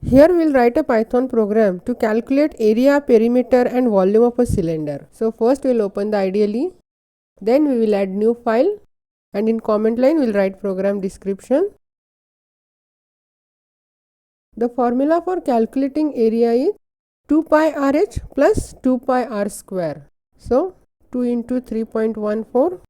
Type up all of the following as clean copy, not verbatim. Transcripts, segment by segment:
Here we will write a Python program to calculate area, perimeter and volume of a cylinder. So first we will open the IDE, then we will add new file, and in comment line we will write program description. The formula for calculating area is 2 pi RH plus 2 pi R square. So 2 into 3.14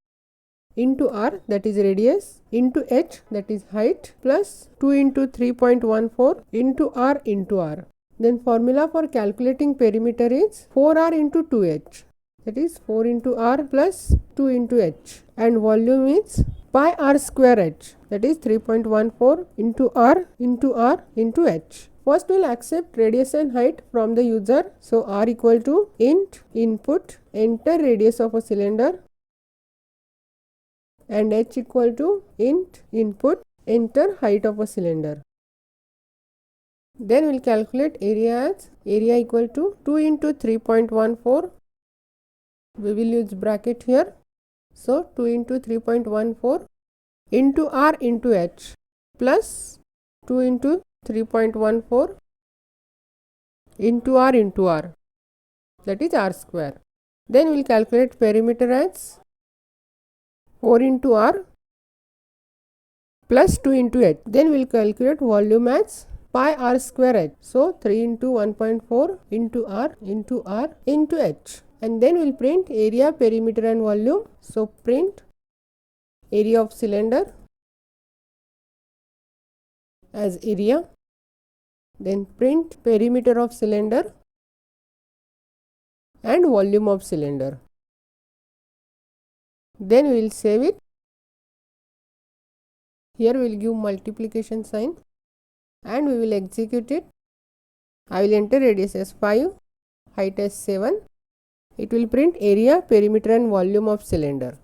into R, that is radius, into H, that is height, plus 2 into 3.14 into R. Then formula for calculating perimeter is 4R into 2H, that is 4 into R plus 2 into H, and volume is pi R square H, that is 3.14 into R into H. First we will accept radius and height from the user. So R equal to int input enter radius of a cylinder, and H equal to int input enter height of a cylinder. Then we will calculate area as area equal to 2 into 3.14. We will use bracket here. So 2 into 3.14 into R into H plus 2 into 3.14 into R, that is R square. Then we will calculate perimeter as 4 into R plus 2 into H. Then we will calculate volume as pi R square H. So 3 into 1.4 into R into H. And then we will print area, perimeter and volume. So print area of cylinder as area. Then print perimeter of cylinder and volume of cylinder. Then we will save it. Here we will give multiplication sign and we will execute it. I will enter radius as 5, height as 7. It will print area, perimeter and volume of cylinder.